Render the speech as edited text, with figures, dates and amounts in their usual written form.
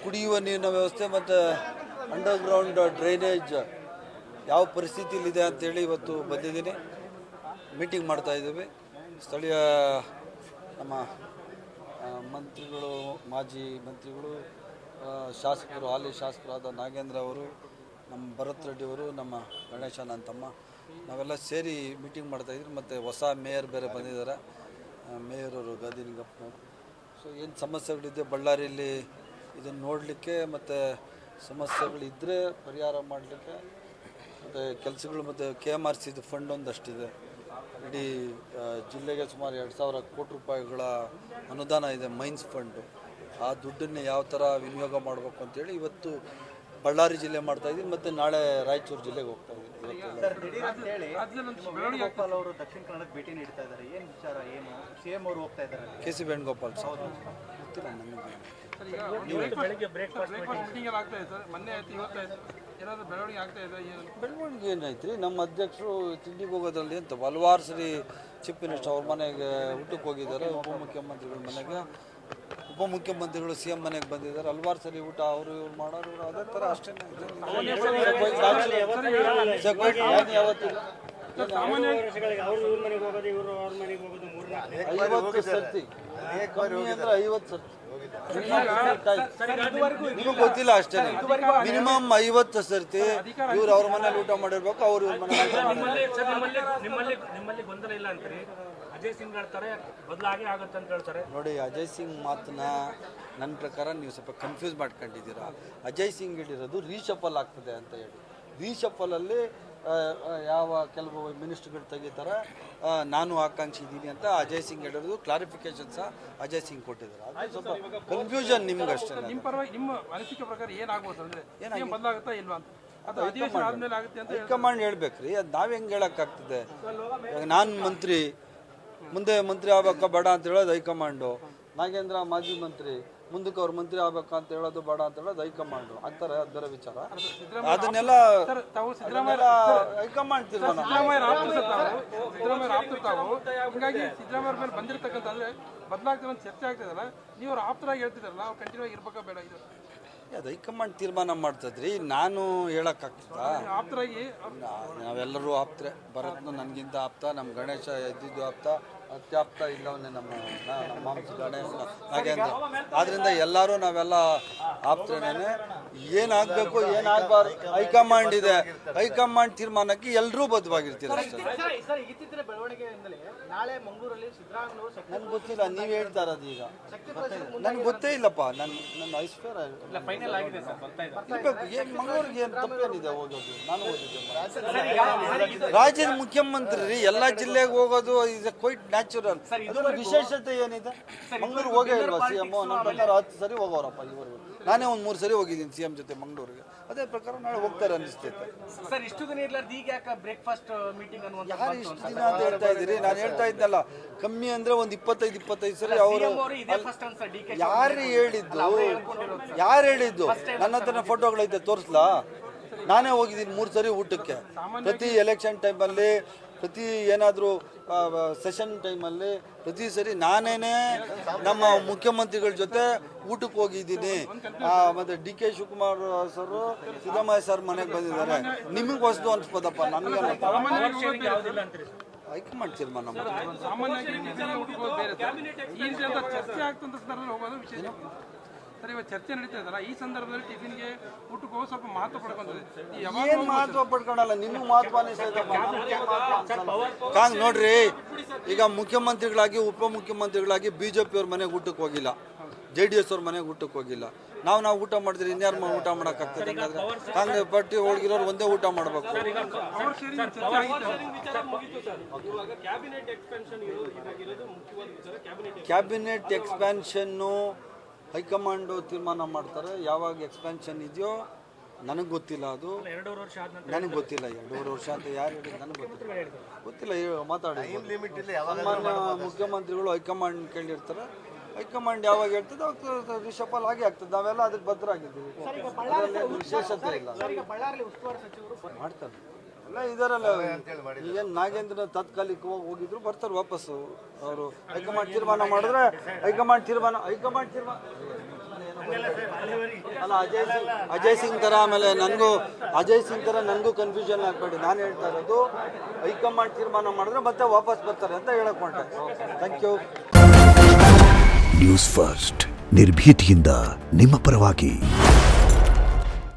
ಕುಡಿಯುವ ನೀರಿನ ವ್ಯವಸ್ಥೆ ಮತ್ತು ಅಂಡರ್ಗ್ರೌಂಡ್ ಡ್ರೈನೇಜ್ ಯಾವ ಪರಿಸ್ಥಿತಿಯಲ್ಲಿದೆ ಅಂತೇಳಿ ಇವತ್ತು ಬಂದಿದ್ದೀನಿ. ಮೀಟಿಂಗ್ ಮಾಡ್ತಾಯಿದ್ದೀವಿ. ಸ್ಥಳೀಯ ನಮ್ಮ ಮಂತ್ರಿಗಳು, ಮಾಜಿ ಮಂತ್ರಿಗಳು, ಶಾಸಕರು, ಹಾಲಿ ಶಾಸಕರಾದ ನಾಗೇಂದ್ರ ಅವರು, ನಮ್ಮ ಭರತ್ ರೆಡ್ಡಿ ಅವರು, ನಮ್ಮ ಗಣೇಶ ನನ್ನ ತಮ್ಮ, ನಾವೆಲ್ಲ ಸೇರಿ ಮೀಟಿಂಗ್ ಮಾಡ್ತಾಯಿದ್ವಿ. ಮತ್ತು ಹೊಸ ಮೇಯರ್ ಬೇರೆ ಬಂದಿದ್ದಾರೆ, ಮೇಯರ್ ಅವರು ಗಾದಿಲಿಂಗಪ್ಪನವರು. ಸೊ ಏನು ಸಮಸ್ಯೆಗಳಿದೆ ಬಳ್ಳಾರಿಯಲ್ಲಿ ಇದನ್ನು ನೋಡಲಿಕ್ಕೆ ಮತ್ತು ಸಮಸ್ಯೆಗಳಿದ್ದರೆ ಪರಿಹಾರ ಮಾಡಲಿಕ್ಕೆ ಮತ್ತು ಕೆಲಸಗಳು ಮತ್ತು KMRC ಫಂಡ್ ಒಂದಷ್ಟಿದೆ. ಇಡೀ ಜಿಲ್ಲೆಗೆ ಸುಮಾರು 2,000 ಕೋಟಿ ರೂಪಾಯಿಗಳ ಅನುದಾನ ಇದೆ ಮೈನ್ಸ್ ಫಂಡು. ಆ ದುಡ್ಡನ್ನು ಯಾವ ಥರ ವಿನಿಯೋಗ ಮಾಡಬೇಕು ಅಂತೇಳಿ ಇವತ್ತು ಬಳ್ಳಾರಿ ಜಿಲ್ಲೆ ಮಾಡ್ತಾಯಿದ್ದೀನಿ ಮತ್ತು ನಾಳೆ ರಾಯಚೂರು ಜಿಲ್ಲೆಗೆ ಹೋಗ್ತಾ ಇದ್ದೀನಿ. ವೇಣುಗೋಪಾಲ್ ಅವರು ದಕ್ಷಿಣ ಕನ್ನಡಕ್ಕೆ ಭೇಟಿ ನೀಡ್ತಾ ಇದ್ದಾರೆ. ಏನು ವಿಚಾರ, ಏನು CM ಅವರು ಹೋಗ್ತಾ ಇದ್ದಾರೆ? KC ವೇಣುಗೋಪಾಲ್ ಸರ್ ಗೊತ್ತಿಲ್ಲ ನನಗೆ. ಬೆಳವಣಿಗೆ ಏನಾಯ್ತು ರೀ? ನಮ್ಮ ಅಧ್ಯಕ್ಷರು ತಿಂಡಿಗೆ ಹೋಗೋದ್ರಲ್ಲಿ ಅಂತ ಹಲವಾರು ಸರಿ ಚೀಫ್ ಮಿನಿಸ್ಟರ್ ಅವ್ರ ಮನೆಗೆ ಊಟಕ್ಕೆ ಹೋಗಿದ್ದಾರೆ. ಉಪಮುಖ್ಯಮಂತ್ರಿಗಳ ಮನೆಗೆ, ಉಪಮುಖ್ಯಮಂತ್ರಿಗಳು CM ಮನೆಗೆ ಬಂದಿದ್ದಾರೆ. ಹಲವಾರು ಸರಿ ಊಟ ಅವರು ಇವ್ರು ಮಾಡೋರು ಅದೇ ಥರ ಅಷ್ಟೇ. ಯಾವತ್ತಿಲ್ಲ 50 ಸರ್ತಿ ಅಂದ್ರೆ 50 ಸರ್ತಿ ನಿಮಗೆ ಗೊತ್ತಿಲ್ಲ ಅಷ್ಟೇ. ಮಿನಿಮಮ್ 50 ಸರ್ತಿ ಇವ್ರು ಅವ್ರ ಮನೇಲಿ ಊಟ ಮಾಡಿರ್ಬೇಕು, ಅವ್ರು ಇವ್ರ ನಿಮ್ಮಲ್ಲಿ ಗೊಂದಲ ಇಲ್ಲ ಅಂತೀರಿ. ಅಜಯ್ ಸಿಂಗ್ ಹೇಳ್ತಾರೆ ಬದಲಾಗಿ ಆಗುತ್ತೆ ಅಂತ ಹೇಳ್ತಾರೆ. ನೋಡಿ, ಅಜಯ್ ಸಿಂಗ್ ಮಾತನ್ನ ನನ್ನ ಪ್ರಕಾರ ನೀವು ಸ್ವಲ್ಪ ಕನ್ಫ್ಯೂಸ್ ಮಾಡ್ಕೊಂಡಿದ್ದೀರಾ. ಅಜಯ್ ಸಿಂಗ್ ಹೇಳಿರೋದು ರೀಶಫಲ್ ಆಗ್ತದೆ ಅಂತ ಹೇಳಿ. ರೀಶಫಲಲ್ಲಿ ಯಾವ ಕೆಲವು ಮಿನಿಸ್ಟ್ರುಗಳು ತೆಗಿತಾರೆ, ನಾನು ಆಕಾಂಕ್ಷಿ ಇದ್ದೀನಿ ಅಂತ ಅಜಯ್ ಸಿಂಗ್ ಹೇಳಿರೋದು ಕ್ಲಾರಿಫಿಕೇಶನ್ ಸಹ ಅಜಯ್ ಸಿಂಗ್ ಕೊಟ್ಟಿದ್ದಾರೆ. ಅದು ಸ್ವಲ್ಪ ಕನ್ಫ್ಯೂಷನ್ ನಿಮ್ಗೆ ಅಷ್ಟೇ. ನಿಮ್ಮ ಪರವಾಗಿ ನಿಮ್ಮ ಅನಿಸಿಕೆ ಪ್ರಕಾರ ಏನಾಗ್ಬೋದು ಅಂದರೆ ಏನು ಬದಲಾಗುತ್ತಾ ಇಲ್ವಾ ಅಂತ ಅದು ಅಧಿವೇಶನ ಆದಮೇಲೆ ಆಗುತ್ತೆ ಅಂತ ಹೈಕಮಾಂಡ್ ಹೇಳ್ಬೇಕ್ರಿ. ಅದು ನಾವು ಹೆಂಗೆ ಹೇಳೋಕ್ಕಾಗ್ತದೆ? ನಾನು ಮಂತ್ರಿ, ಮುಂದೆ ಮಂತ್ರಿ ಆಗ್ಬೇಕಾ ಬೇಡ ಅಂತ ಹೇಳೋದು ಹೈಕಮಾಂಡು. ನಾಗೇಂದ್ರ ಮಾಜಿ ಮಂತ್ರಿ, ಮುಂದಕ್ಕೆ ಅವ್ರು ಮಂತ್ರಿ ಆಗ್ಬೇಕಾ ಅಂತ ಹೇಳೋದು ಬೇಡ ಅಂತ ಹೇಳೋದು ಹೈಕಮಾಂಡು. ಅಂತಾರೆ ಅದು ಬೇರೆ ವಿಚಾರ. ಅದನ್ನೆಲ್ಲ ಹೈಕಮಾಂಡ್ ತೀರ್ಮಾನ. ಹೀಗಾಗಿ ಸಿದ್ದರಾಮಯ್ಯ ಮೇಲೆ ಬಂದಿರತಕ್ಕಂಥ ಅಂದ್ರೆ ಬದಲಾಗ್ತದೆ ಚರ್ಚೆ ಆಗ್ತದಲ್ಲ, ನೀವು ಅವ್ರು ಆಪ್ತರಾಗಿ ಹೇಳ್ತಿದಾರಲ್ಲ, ಅವ್ರು ಕಂಟಿನ್ಯೂ ಆಗಿ ಇರ್ಬೇಕಾ ಬೇಡ? ಇದು ಅದು ಹೈಕಮಾಂಡ್ ತೀರ್ಮಾನ ಮಾಡ್ತದ್ರಿ, ನಾನು ಹೇಳೋಕ್ಕಾಗ್ತದ? ಆಪ್ತರಾಗಿ ನಾವೆಲ್ಲರೂ ಆಪ್ತರೆ. ಭರತ್ನು ನನಗಿಂತ ಆಪ್ತ, ನಮ್ಮ ಗಣೇಶ ಎದ್ದಿದ್ದು ಆಪ್ತ, ಅತ್ಯಾಪ್ತ ಇಲ್ಲವನ್ನೇ ನಮ್ಮ ಮಾಂಸ ಗಣೇಶ ನಾಗೇಂದ್ರ. ಆದ್ದರಿಂದ ಎಲ್ಲರೂ ನಾವೆಲ್ಲ ಆಪ್ತರೇನೆ. ಏನಾಗಬೇಕು ಏನಾಗಬಾರ್ದು ಹೈಕಮಾಂಡ್ ಇದೆ. ಹೈಕಮಾಂಡ್ ತೀರ್ಮಾನಕ್ಕೆ ಎಲ್ಲರೂ ಬದ್ಧವಾಗಿರ್ತೀರ ಅಷ್ಟೇ. ನನ್ಗೆ ಗೊತ್ತಿಲ್ಲ, ನೀವು ಹೇಳ್ತಾ ಇರೋದು ಈಗ ನನ್ಗೆ ಗೊತ್ತೇ ಇಲ್ಲಪ್ಪ. ನನ್ನ ಐಶ್ವರ್ಯ ಇರಬೇಕು. ಏನು ಮಂಗಳೂರಿಗೆ ಏನು ತಪ್ಪೇನಿದೆ ಹೋಗೋದು? ನಾನು ಹೋಗಿದ್ದೆ. ರಾಜ್ಯದ ಮುಖ್ಯಮಂತ್ರಿ ಎಲ್ಲ ಜಿಲ್ಲೆಗೆ ಹೋಗೋದು ಇಸ್ ಕ್ವೈಟ್ ನ್ಯಾಚುರಲ್. ಅದರ ವಿಶೇಷತೆ ಏನಿದೆ? ಮಂಗಳೂರು ಹೋಗೇ ಇಲ್ವಾ CM? ನನ್ನ ಪ್ರಕಾರ 10 ಸರಿ ಹೋಗೋರಪ್ಪ ಇವರೆಗೂ. ನಾನೇ ಒಂದು 3 ಸರಿ ಹೋಗಿದ್ದೀನಿ CM ಜೊತೆ ಮಂಗಳೂರಿಗೆ. ಅದೇ ಪ್ರಕಾರ ನಾಳೆ ಹೋಗ್ತಾರೆ ಅನಿಸ್ತೈತೆ. ಸರ್, ಇಷ್ಟು ದಿನ ಇರ್ಲಾರ್ದು ಈಗ ಯಾಕೆ ಬ್ರೇಕ್ಫಾಸ್ಟ್ ಮೀಟಿಂಗ್ ಅನ್ನುವಂತ ಯಾರು ಇಷ್ಟು ದಿನ ಅಂತ ಹೇಳ್ತಾ ಇದ್ದೀರಿ? ನಾನು ಹೇಳ್ತಾ ಇದ್ದಲ್ಲ, ಕಮ್ಮಿ ಅಂದ್ರೆ ಒಂದು 25 ಸರಿ ಅವರು. ಯಾರು ಹೇಳಿದ್ದು? ನನ್ನ ಹತ್ರ ಫೋಟೋಗಳೈತೆ, ತೋರಿಸ್ಲಾ? ನಾನೇ ಹೋಗಿದ್ದೀನಿ 3 ಸರಿ ಊಟಕ್ಕೆ. ಪ್ರತಿ ಎಲೆಕ್ಷನ್ ಟೈಮಲ್ಲಿ, ಪ್ರತಿ ಏನಾದರೂ ಸೆಷನ್ ಟೈಮಲ್ಲಿ ಪ್ರತಿ ಸರಿ ನಾನೇನೆ ನಮ್ಮ ಮುಖ್ಯಮಂತ್ರಿಗಳ ಜೊತೆ ಊಟಕ್ಕೆ ಹೋಗಿದ್ದೀನಿ. ಮತ್ತು DK Shivakumar sir, Siddaramaiah sir ಮನೆಗೆ ಬಂದಿದ್ದಾರೆ. ನಿಮಗೆ ಹೊಸದು ಅನ್ಸ್ಬೋದಪ್ಪ, ನನಗೆ ಹೈಕಮಾಂಡ್ ತೀರ್ಮಾನ ಸರ್, ಇವತ್ತು ಚರ್ಚೆ ನಡೀತಾ ಇದಲ್ಲ, ಈ ಸಂದರ್ಭದಲ್ಲಿ ಟಿಫಿನ್ಗೆ ಊಟಕ್ಕೆ ಹೋಗಿ ಸ್ವಲ್ಪ ಮಹತ್ವ ಪಡ್ಕೊಂತದೆ. ಏನು ಮಹತ್ವ ಪಡ್ಕೊಳಲ್ಲ, ನಿಮ್ಗೆ ಮಹತ್ವ ಕಾಂಗ್ ನೋಡ್ರಿ. ಈಗ ಮುಖ್ಯಮಂತ್ರಿಗಳಾಗಿ ಉಪಮುಖ್ಯಮಂತ್ರಿಗಳಾಗಿ BJP ಅವ್ರ ಮನೆಗೆ ಊಟಕ್ಕೆ ಹೋಗಿಲ್ಲ, JDS ಅವ್ರ ಮನೆಗೆ ಊಟಕ್ಕೆ ಹೋಗಿಲ್ಲ. ನಾವು ಊಟ ಮಾಡಿದ್ರೆ ಇನ್ಯಾರು ಊಟ ಮಾಡೋಕ್ಕಾಗ್ತದೆ? ಕಾಂಗ್ರೆಸ್ ಪಾರ್ಟಿ ಹೋಗಿರೋರು ಒಂದೇ ಊಟ ಮಾಡಬೇಕು. ಕ್ಯಾಬಿನೆಟ್ ಎಕ್ಸ್ಪ್ಯಾನ್ಷನ್ನು ಹೈಕಮಾಂಡು ತೀರ್ಮಾನ ಮಾಡ್ತಾರೆ. ಯಾವಾಗ ಎಕ್ಸ್ಪ್ಯಾನ್ಷನ್ ಇದೆಯೋ ನನಗೆ ಗೊತ್ತಿಲ್ಲ. ಅದು ನನಗೆ ಗೊತ್ತಿಲ್ಲ. 2.5 ವರ್ಷ ಅಂತ ಯಾರು ಹೇಳಿದ್ರು ನನಗೆ ಗೊತ್ತಿಲ್ಲ. ಮಾತಾಡಿ. ಸಾಮಾನ್ಯ ಮುಖ್ಯಮಂತ್ರಿಗಳು ಹೈಕಮಾಂಡ್ ಕೇಳಿರ್ತಾರೆ. ಹೈಕಮಾಂಡ್ ಯಾವಾಗ ಹೇಳ್ತದೆ ಅವಾಗ ರಿಷಫಲ್ ಆಗಿ ಆಗ್ತದೆ. ನಾವೆಲ್ಲ ಅದಕ್ಕೆ ಬದ್ಧರಾಗಿದ್ದೀವಿ. ಅದರಲ್ಲಿ ವಿಶೇಷತೆ ಇಲ್ಲ. ಮಾಡ್ತಾರೆ ಎಲ್ಲ ಇದರಲ್ಲ. ಈಗೇನು ನಾಗೇಂದ್ರ ತಾತ್ಕಾಲಿಕವಾಗಿ ಹೋಗಿದ್ರು, ಬರ್ತಾರೆ ವಾಪಸ್ಸು ಅವರು. ಹೈಕಮಾಂಡ್ ತೀರ್ಮಾನ ಮಾಡಿದ್ರೆ ಹೈಕಮಾಂಡ್ ತೀರ್ಮಾನ ಅಲ್ಲ ಅಜಯ್ ಸಿಂಗ್ ಥರ ಆಮೇಲೆ ಅಜಯ್ ಸಿಂಗ್ ಥರ ನನಗೂ ಕನ್ಫ್ಯೂಷನ್ ಆಗಬೇಡಿ. ನಾನು ಹೇಳ್ತಾ ಇರೋದು ಹೈಕಮಾಂಡ್ ತೀರ್ಮಾನ ಮಾಡಿದ್ರೆ ಮತ್ತೆ ವಾಪಸ್ ಬರ್ತಾರೆ ಅಂತ ಹೇಳಕ್ ಹೊಂಟೆ. Thank you. ನ್ಯೂಸ್ ಫಸ್ಟ್ ನಿರ್ಭೀತಿಯಿಂದ ನಿಮ್ಮ ಪರವಾಗಿ.